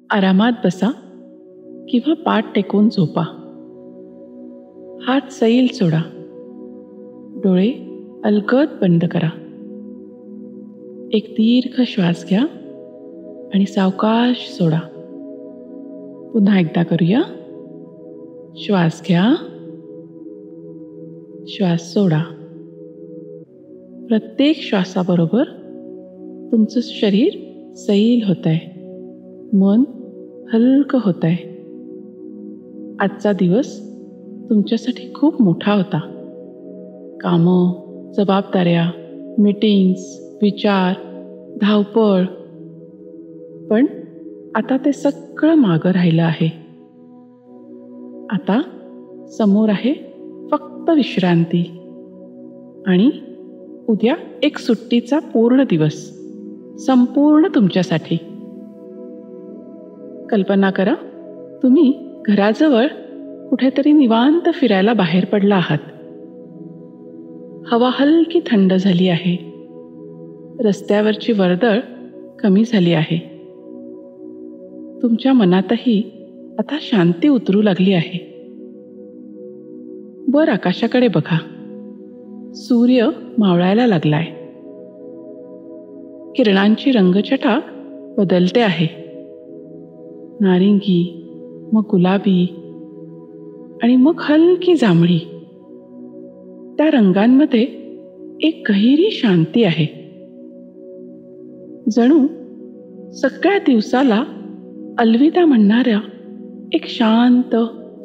आरामात बसा किंवा पाठ टेकून झोपा. हात सैल सोडा. डोळे अलगद बंद करा. एक दीर्घ श्वास घ्या आणि सावकाश सोडा. पुन्हा एकदा करूया. श्वास घ्या, श्वास सोडा. प्रत्येक श्वासाबरोबर तुमचं शरीर सैल होत आहे, मन हलकं होत आहे. आजचा दिवस तुमच्यासाठी खूप मोठा होता. कामं, जबाबदाऱ्या, मीटिंग्स, विचार, धावपळ. पण आता ते सगळं मागं राहिलं आहे. आता समोर आहे फक्त विश्रांती आणि उद्या एक सुट्टीचा पूर्ण दिवस, संपूर्ण तुमच्यासाठी. कल्पना करा, तुम्ही घराजवळ कुठेतरी निवांत फिरायला बाहेर पडला आहात. हवा हलकी थंड झाली आहे. रस्त्यावरची वर्दळ कमी झाली आहे. तुमच्या मनातही आता शांती उतरू लागली आहे. वर आकाशाकडे बघा. सूर्य मावळायला लागलाय. किरणांची रंगछटा बदलते आहे. नारिंगी, मग गुलाबी आणि मग हलकी जांभळी. त्या रंगांमध्ये एक गहिरी शांती आहे. जणू सगळ्या दिवसाला अलविदा म्हणणाऱ्या एक शांत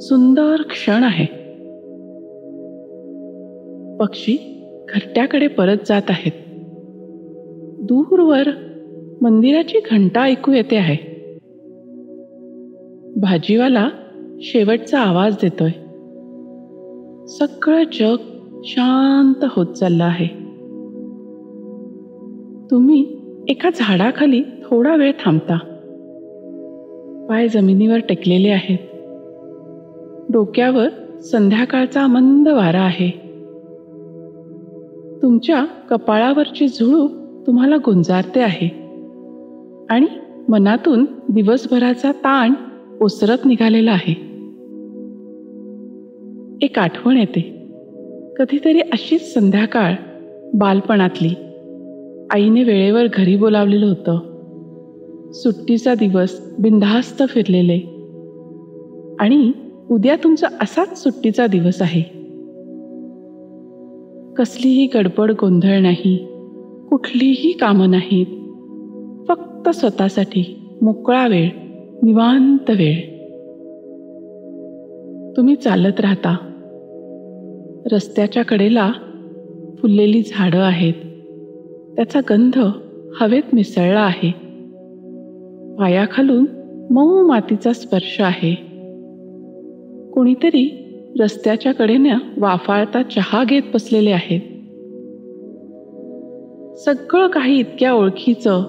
सुंदर क्षण आहे. पक्षी घरट्याकडे परत जात आहेत. दूरवर मंदिराची घंटा ऐकू येते आहे. भाजीवाला शेवटचा आवाज देतोय. सगळं जग शांत होत चाललं आहे. तुम्ही एका झाडाखाली थोडा वेळ थांबता. पाय जमिनीवर टेकलेले आहेत. डोक्यावर संध्याकाळचा मंद वारा आहे. तुमच्या कपाळावरची झुळूक तुम्हाला गुंजारते आहे आणि मनातून दिवसभराचा ताण ओसरत निघालेला आहे. एक आठवण येते. कधीतरी अशीच संध्याकाळ, बालपणातली. आईने वेळेवर घरी बोलावलेलं होतं. सुट्टीचा दिवस बिनधास्त फिरलेले. आणि उद्या तुमचा असाच सुट्टीचा दिवस आहे. कसलीही गडबड गोंधळ नाही, कुठलीही कामं नाहीत. फक्त स्वतःसाठी मोकळा वेळ, निवांत वेळ. तुम्ही चालत राहता. रस्त्याच्या कडेला फुललेली झाडं आहेत. त्याचा गंध हवेत मिसळला आहे. पायाखालून मऊ मातीचा स्पर्श आहे. कोणीतरी रस्त्याच्या कडेनं वाफाळता चहा घेत बसलेले आहेत. सगळं काही इतक्या ओळखीचं,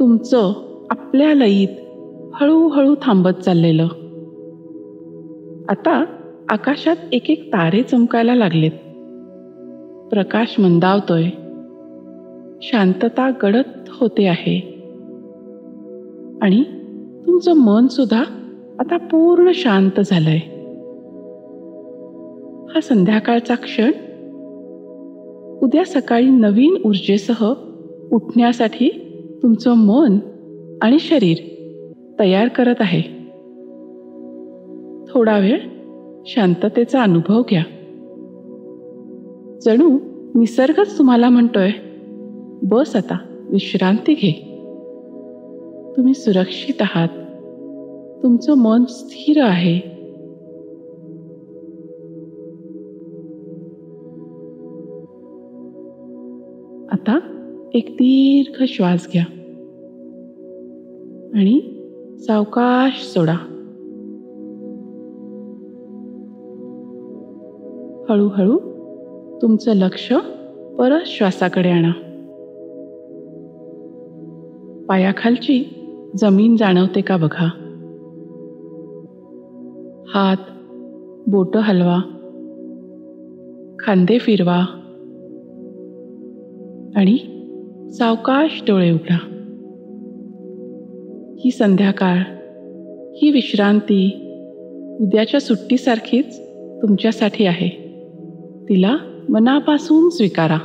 तुमचं आपल्या लयीत हळूहळू थांबत चाललेलं. आता आकाशात एक एक तारे चमकायला लागलेत. प्रकाश मंदावतोय. शांतता गडद होते आहे. आणि तुमचं मन सुद्धा आता पूर्ण शांत झालंय. हा संध्याकाळचा क्षण उद्या सकाळी नवीन ऊर्जेसह उठण्यासाठी तुमचं मन आणि शरीर तयार करत आहे. थोडा वेळ शांततेचा अनुभव घ्या. जणू निसर्गच तुम्हाला म्हणतोय, बस आता, विश्रांती घे. तुम्ही सुरक्षित आहात. तुमचं मन स्थिर आहे. आता एक दीर्घ श्वास घ्या आणि सावकाश सोडा. हळूहळू तुमचं लक्ष परत श्वासाकडे आणा. पायाखालची जमीन जाणवते का बघा. हात, बोटं हलवा, खांदे फिरवा आणि सावकाश डोळे उघडा. ही संध्याकाळ ही विश्रांती उद्याच्या सुट्टीसारखीच तुमच्यासाठी आहे. तिला मनापासून स्वीकारा.